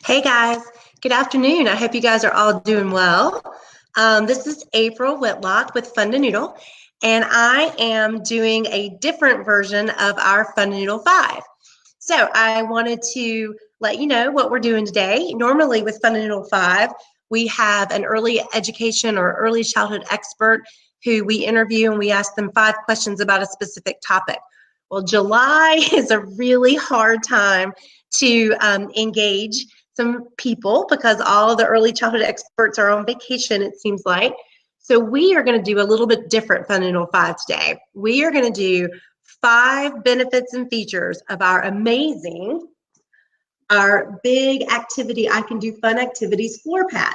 Hey guys, good afternoon. I hope you guys are all doing well. This is April Whitlock with Fundanoodle, and I am doing a different version of our Fundanoodle 5. So I wanted to let you know what we're doing today. Normally with Fundanoodle 5, we have an early education or early childhood expert who we interview and we ask them 5 questions about a specific topic. Well, July is a really hard time to engage some people because all of the early childhood experts are on vacation, it seems like. So we are going to do a little bit different Fundamental 5 today. We are going to do 5 benefits and features of our big activity, I Can Do Fun Activities floor pad.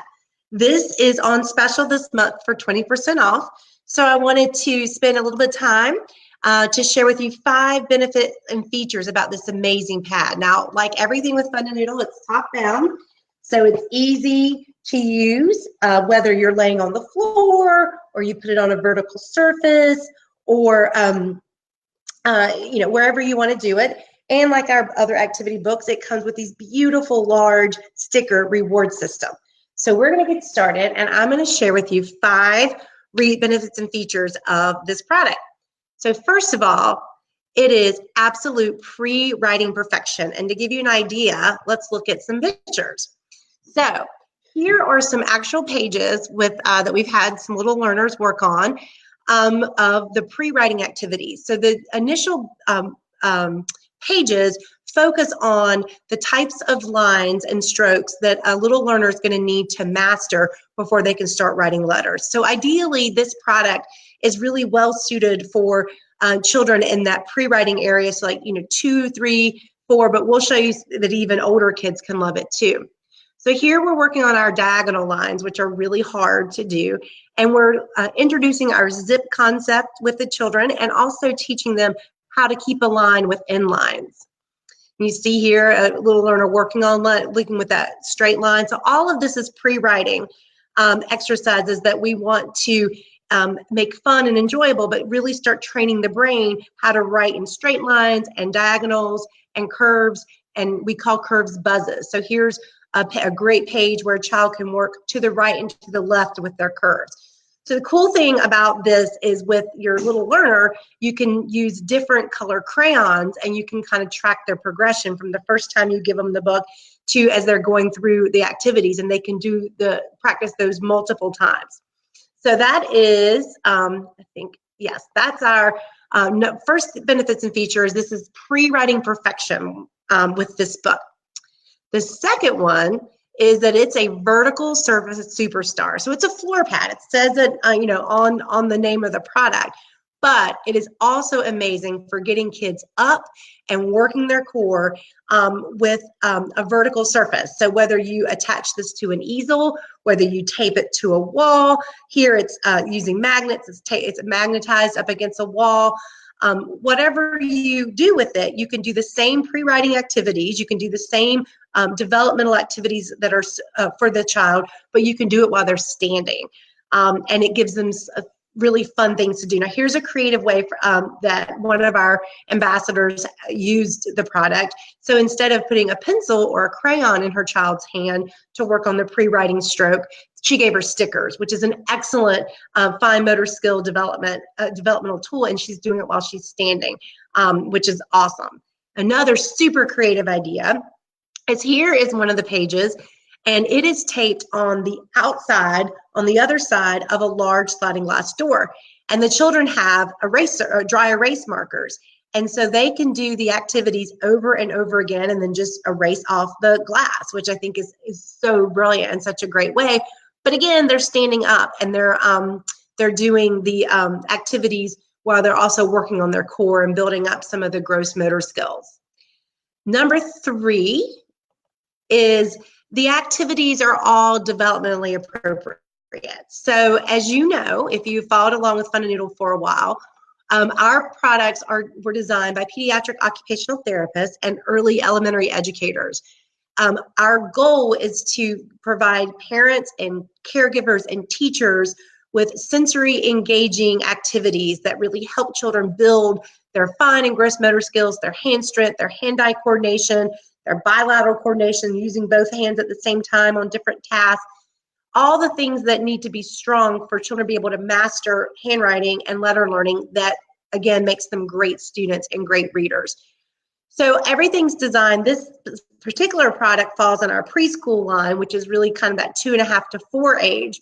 This is on special this month for 20% off. So I wanted to spend a little bit of time to share with you 5 benefits and features about this amazing pad. Now, like everything with Fundanoodle, it's top down, so it's easy to use, whether you're laying on the floor or you put it on a vertical surface or wherever you want to do it. And like our other activity books, it comes with these beautiful large sticker reward system. So we're going to get started, and I'm going to share with you 5 benefits and features of this product. So first of all, it is absolute pre-writing perfection. And to give you an idea, let's look at some pictures. So here are some actual pages with that we've had some little learners work on of the pre-writing activities. So the initial pages focus on the types of lines and strokes that a little learner is going to need to master before they can start writing letters. So ideally, this product is really well suited for children in that pre-writing area, so like 2, 3, 4, but we'll show you that even older kids can love it too. So here we're working on our diagonal lines, which are really hard to do, and we're introducing our zip concept with the children and also teaching them how to keep a line within lines. You see here a little learner working with that straight line. So all of this is pre-writing exercises that we want to make fun and enjoyable, but really start training the brain how to write in straight lines and diagonals and curves, and we call curves buzzes. So here's a great page where a child can work to the right and to the left with their curves. So the cool thing about this is with your little learner, you can use different color crayons and you can kind of track their progression from the first time you give them the book to as they're going through the activities, and they can practice those multiple times. So that is, that's our first benefits and features. This is pre-writing perfection with this book. The second one is that it's a vertical surface superstar. So it's a floor pad. It says it, on the name of the product, but it is also amazing for getting kids up and working their core with a vertical surface. So whether you attach this to an easel, whether you tape it to a wall, here it's using magnets, it's magnetized up against a wall. Whatever you do with it, you can do the same pre-writing activities, you can do the same developmental activities that are for the child, but you can do it while they're standing. And it gives them really fun things to do. Now, here's a creative way that one of our ambassadors used the product. So instead of putting a pencil or a crayon in her child's hand to work on the pre-writing stroke, she gave her stickers, which is an excellent fine motor skill developmental tool, and she's doing it while she's standing, which is awesome. Another super creative idea is here is one of the pages, and it is taped on the outside, on the other side of a large sliding glass door. And the children have dry erase markers. And so they can do the activities over and over again and then just erase off the glass, which I think is so brilliant and such a great way. But again, they're standing up and they're doing the activities while they're also working on their core and building up some of the gross motor skills. Number 3 is the activities are all developmentally appropriate. So as you know, if you've followed along with Fundanoodle for a while, our products were designed by pediatric occupational therapists and early elementary educators. Our goal is to provide parents and caregivers and teachers with sensory engaging activities that really help children build their fine and gross motor skills, their hand strength, their hand-eye coordination, their bilateral coordination, using both hands at the same time on different tasks, all the things that need to be strong for children to be able to master handwriting and letter learning that, again, makes them great students and great readers. So everything's designed. This particular product falls in our preschool line, which is really kind of that 2.5 to 4 age.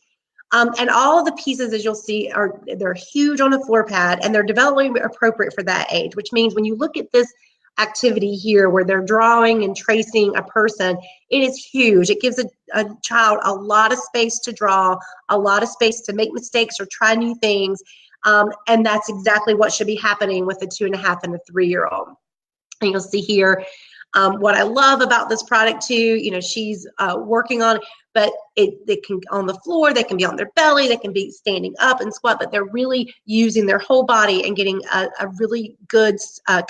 And all of the pieces, as you'll see, they're huge on the floor pad, and they're developmentally appropriate for that age, which means when you look at this activity here where they're drawing and tracing a person, it is huge. It gives a child a lot of space to draw, a lot of space to make mistakes or try new things. And that's exactly what should be happening with a 2.5 and a 3-year-old. And you'll see here what I love about this product too. She's working on it, but they can on the floor, they can be on their belly, they can be standing up and squat, but they're really using their whole body and getting a really good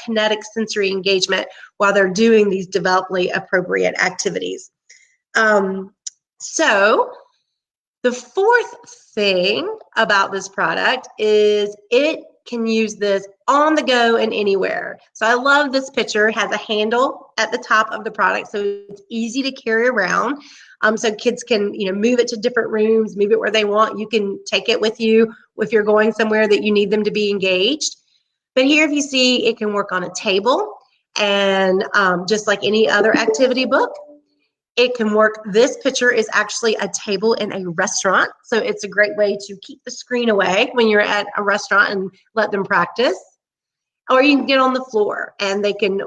kinetic sensory engagement while they're doing these developmentally appropriate activities. So the fourth thing about this product is it can use this on the go and anywhere. So I love this picture. It has a handle at the top of the product, so it's easy to carry around. So kids can, move it to different rooms, move it where they want. You can take it with you if you're going somewhere that you need them to be engaged. But here, if you see, it can work on a table, and just like any other activity book, it can work. This picture is actually a table in a restaurant, so it's a great way to keep the screen away when you're at a restaurant and let them practice. Or you can get on the floor and they can,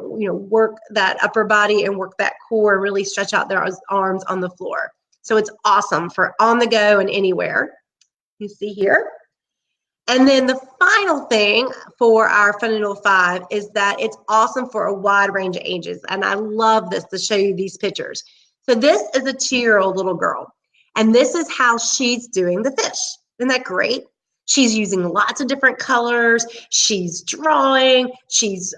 work that upper body and work that core and really stretch out their arms on the floor. So it's awesome for on the go and anywhere. You see here. And then the final thing for our Fundanoodle 5 is that it's awesome for a wide range of ages. And I love this to show you these pictures. So this is a 2-year-old little girl, and this is how she's doing the fish. Isn't that great? She's using lots of different colors. She's drawing. She's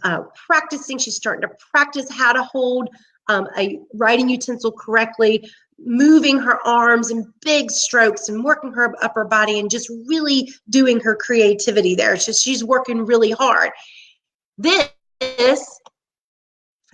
practicing. She's starting to practice how to hold a writing utensil correctly, moving her arms in big strokes and working her upper body and just really doing her creativity there. She's working really hard. This, if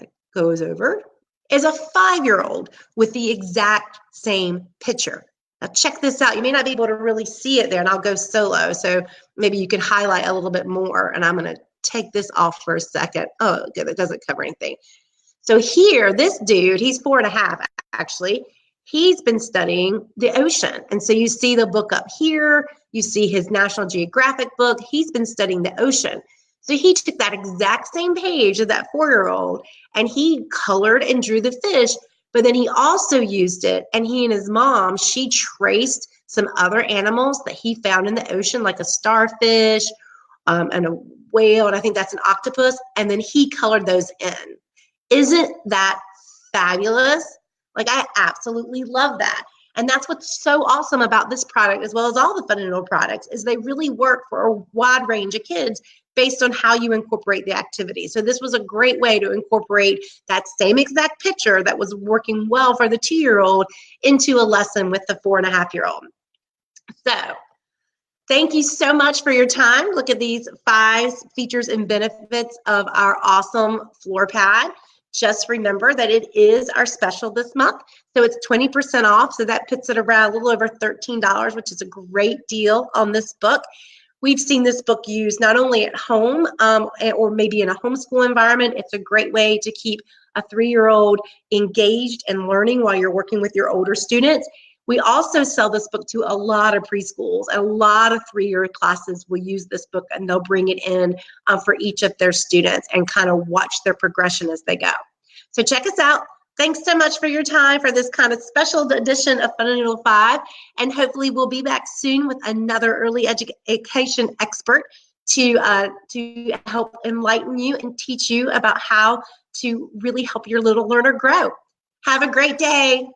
it goes over, is a 5-year-old with the exact same picture. Now check this out. You may not be able to really see it there, and I'll go solo. So maybe you can highlight a little bit more, and I'm going to take this off for a second. Oh, good. It doesn't cover anything. So here, this dude, he's 4.5 actually. He's been studying the ocean. And so you see the book up here. You see his National Geographic book. He's been studying the ocean. So he took that exact same page of that 4-year-old and he colored and drew the fish, but then he also used it, and he and his mom, she traced some other animals that he found in the ocean, like a starfish and a whale, and I think that's an octopus, and then he colored those in. Isn't that fabulous? Like, I absolutely love that. And that's what's so awesome about this product, as well as all the Fundanoodle products, is they really work for a wide range of kids based on how you incorporate the activity. So this was a great way to incorporate that same exact picture that was working well for the 2-year-old into a lesson with the 4.5-year-old. So thank you so much for your time. Look at these 5 features and benefits of our awesome floor pad. Just remember that it is our special this month. So it's 20% off. So that puts it around a little over $13, which is a great deal on this book. We've seen this book used not only at home or maybe in a homeschool environment. It's a great way to keep a 3-year-old engaged and learning while you're working with your older students. We also sell this book to a lot of preschools. A lot of 3-year classes will use this book, and they'll bring it in for each of their students and kind of watch their progression as they go. So check us out. Thanks so much for your time for this kind of special edition of Fundanoodle 5, and hopefully we'll be back soon with another early education expert to help enlighten you and teach you about how to really help your little learner grow. Have a great day.